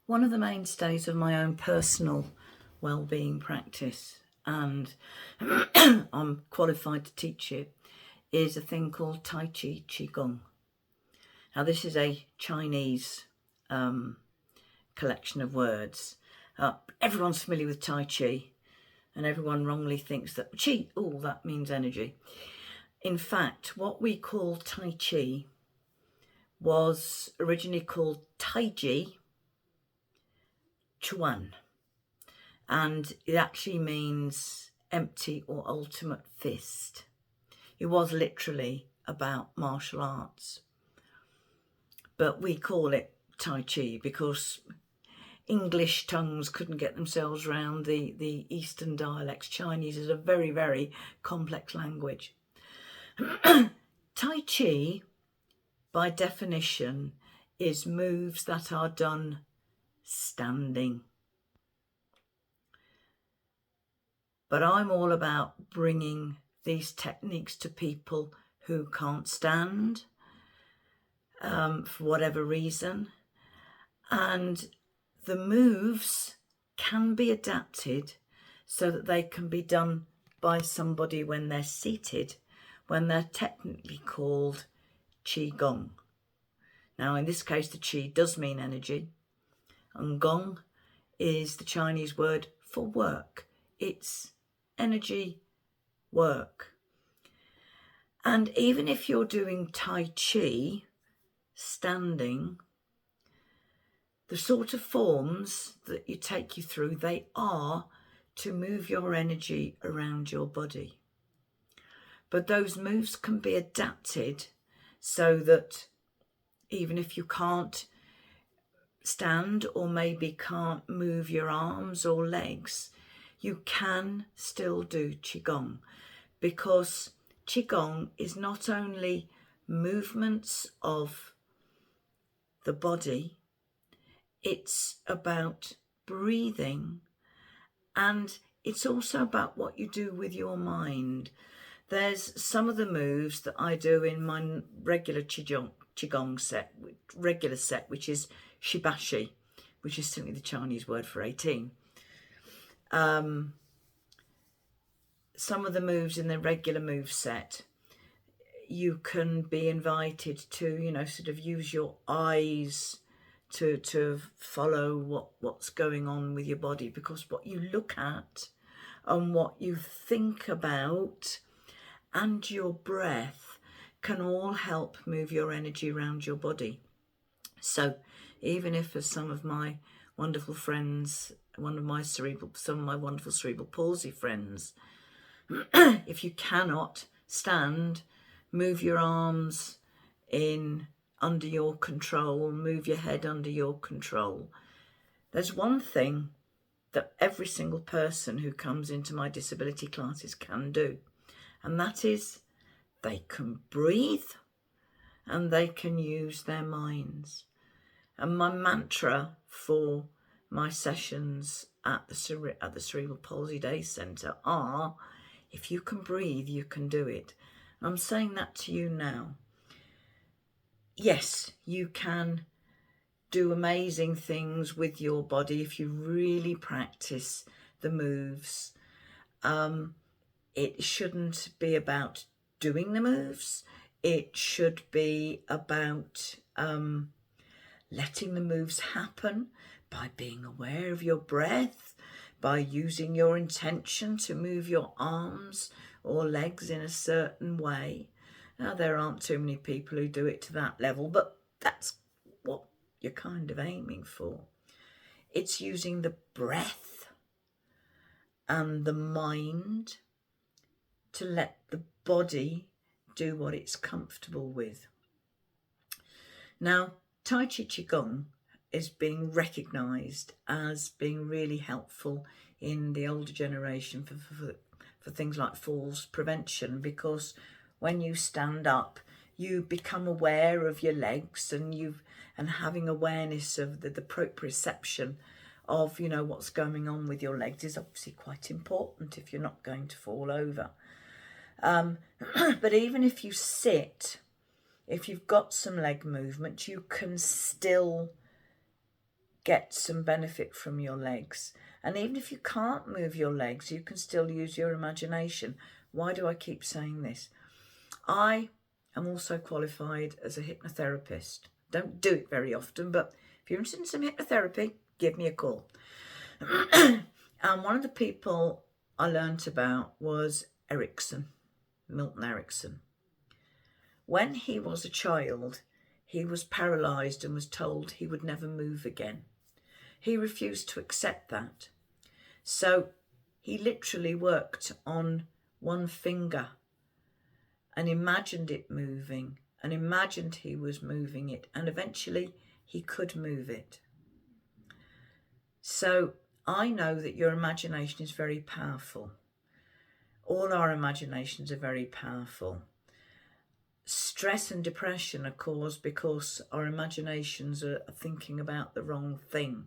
One of the mainstays of my own personal well-being practice, and I'm qualified to teach it, is a thing called Tai Chi Qigong. Now, this is a Chinese collection of words. Everyone's familiar with Tai Chi, and everyone wrongly thinks that Qi, that means energy. In fact, what we call Tai Chi was originally called Taiji Chuan, and it actually means empty or ultimate fist. It was literally about martial arts, but we call it Tai Chi because English tongues couldn't get themselves around the Eastern dialects. Chinese is a very, very complex language. Tai Chi, by definition, is moves that are done standing. But I'm all about bringing these techniques to people who can't stand for whatever reason. And the moves can be adapted so that they can be done by somebody when they're seated, when they're technically called Qigong. Now, in this case, the Qi does mean energy, and Gong is the Chinese word for work. It's energy work. And even if you're doing Tai Chi standing, the sort of forms that you take you through, they are to move your energy around your body. But those moves can be adapted so that even if you can't stand or maybe can't move your arms or legs, you can still do Qigong, because Qigong is not only movements of the body, it's about breathing, and it's also about what you do with your mind. There's some of the moves that I do in my regular Qigong set, which is Shibashi, which is simply the Chinese word for 18. Some of the moves in the regular move set, you can be invited to, sort of use your eyes to follow what's going on with your body, because what you look at and what you think about and your breath can all help move your energy around your body. So even if, as some of my wonderful friends, some of my wonderful cerebral palsy friends, if you cannot stand, move your arms in under your control, move your head under your control. There's one thing that every single person who comes into my disability classes can do, and that is they can breathe and they can use their minds. And my mantra for my sessions at the Cerebral Palsy Day Centre are, if you can breathe, you can do it. I'm saying that to you now. Yes, you can do amazing things with your body if you really practice the moves. It shouldn't be about doing the moves. It should be about letting the moves happen by being aware of your breath, by using your intention to move your arms or legs in a certain way. Now, there aren't too many people who do it to that level, but that's what you're kind of aiming for. It's using the breath and the mind to let the body do what it's comfortable with. Now, Tai Chi Qigong is being recognised as being really helpful in the older generation for things like falls prevention, because when you stand up, you become aware of your legs, and having awareness of the proprioception of what's going on with your legs is obviously quite important if you're not going to fall over. But even if you sit, if you've got some leg movement, you can still get some benefit from your legs. And even if you can't move your legs, you can still use your imagination. Why do I keep saying this? I am also qualified as a hypnotherapist. Don't do it very often, but if you're interested in some hypnotherapy, give me a call. And one of the people I learnt about was Erickson, Milton Erickson. When he was a child, he was paralysed and was told he would never move again. He refused to accept that. So he literally worked on one finger and imagined it moving and imagined he was moving it, and eventually he could move it. So I know that your imagination is very powerful. All our imaginations are very powerful. Stress and depression are caused because our imaginations are thinking about the wrong thing.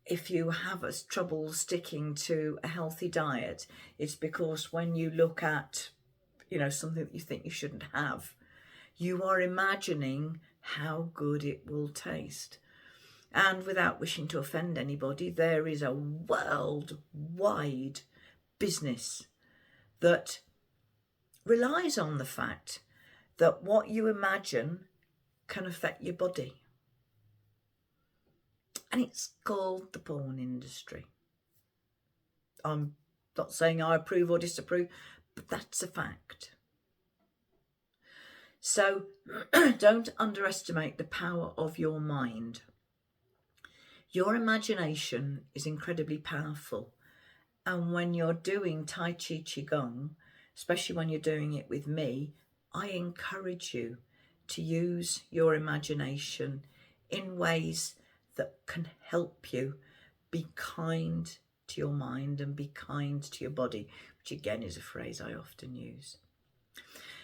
If you have trouble sticking to a healthy diet, it's because when you look at, something that you think you shouldn't have, you are imagining how good it will taste. And without wishing to offend anybody, there is a worldwide business that relies on the fact that what you imagine can affect your body. And it's called the porn industry. I'm not saying I approve or disapprove, but that's a fact. So don't underestimate the power of your mind. Your imagination is incredibly powerful. And when you're doing Tai Chi Qigong, especially when you're doing it with me, I encourage you to use your imagination in ways that can help you be kind to your mind and be kind to your body, which again is a phrase I often use.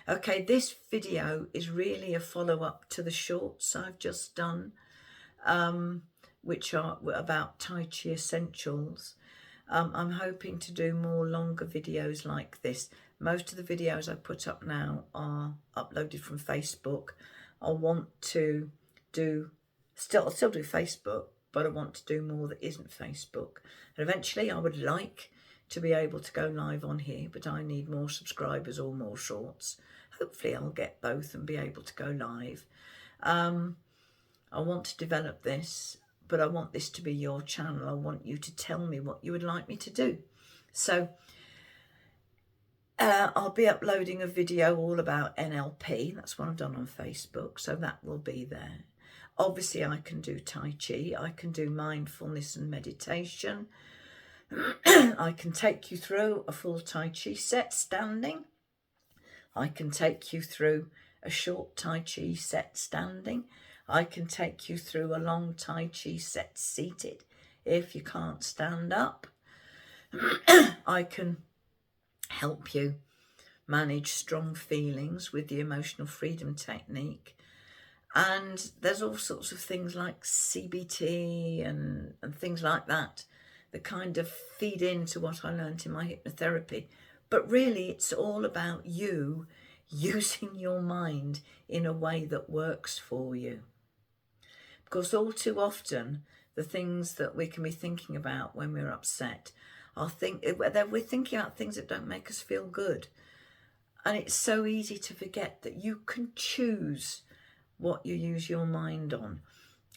Okay, this video is really a follow-up to the shorts I've just done, which are about Tai Chi essentials. I'm hoping to do more longer videos like this. Most of the videos I put up now are uploaded from Facebook. I want to I'll still do Facebook, but I want to do more that isn't Facebook. And eventually I would like to be able to go live on here, but I need more subscribers or more shorts. Hopefully I'll get both and be able to go live. I want to develop this, but I want this to be your channel. I want you to tell me what you would like me to do. So I'll be uploading a video all about NLP. That's what I've done on Facebook, so that will be there. Obviously, I can do Tai Chi. I can do mindfulness and meditation. I can take you through a full Tai Chi set standing. I can take you through a short Tai Chi set standing. I can take you through a long Tai Chi set seated if you can't stand up. I can help you manage strong feelings with the emotional freedom technique. And there's all sorts of things like CBT and things like that kind of feed into what I learned in my hypnotherapy. But really, it's all about you using your mind in a way that works for you. Because all too often, the things that we can be thinking about when we're upset we're thinking about things that don't make us feel good. And it's so easy to forget that you can choose what you use your mind on.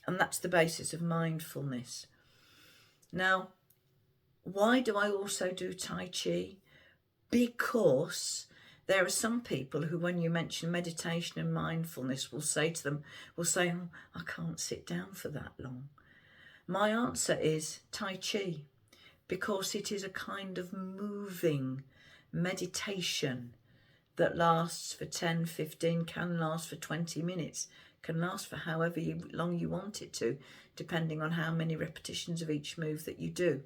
And that's the basis of mindfulness. Now, why do I also do Tai Chi? Because there are some people who, when you mention meditation and mindfulness, will say, oh, I can't sit down for that long. My answer is Tai Chi, because it is a kind of moving meditation that lasts for 10, 15, can last for 20 minutes, can last for however long you want it to, depending on how many repetitions of each move that you do.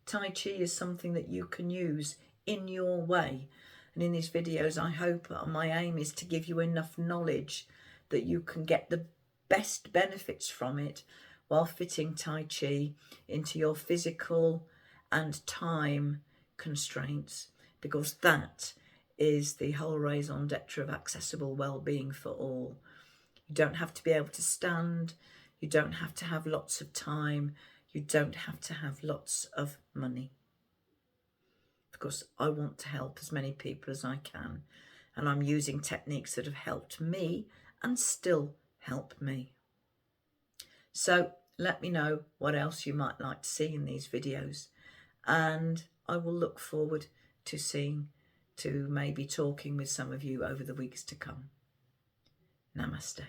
Tai Chi is something that you can use in your way. And in these videos, I hope my aim is to give you enough knowledge that you can get the best benefits from it while fitting Tai Chi into your physical and time constraints, because that is the whole raison d'etre of accessible well-being for all. You don't have to be able to stand. You don't have to have lots of time. You don't have to have lots of money. Because I want to help as many people as I can. And I'm using techniques that have helped me and still help me. So let me know what else you might like to see in these videos. And I will look forward to maybe talking with some of you over the weeks to come. Namaste.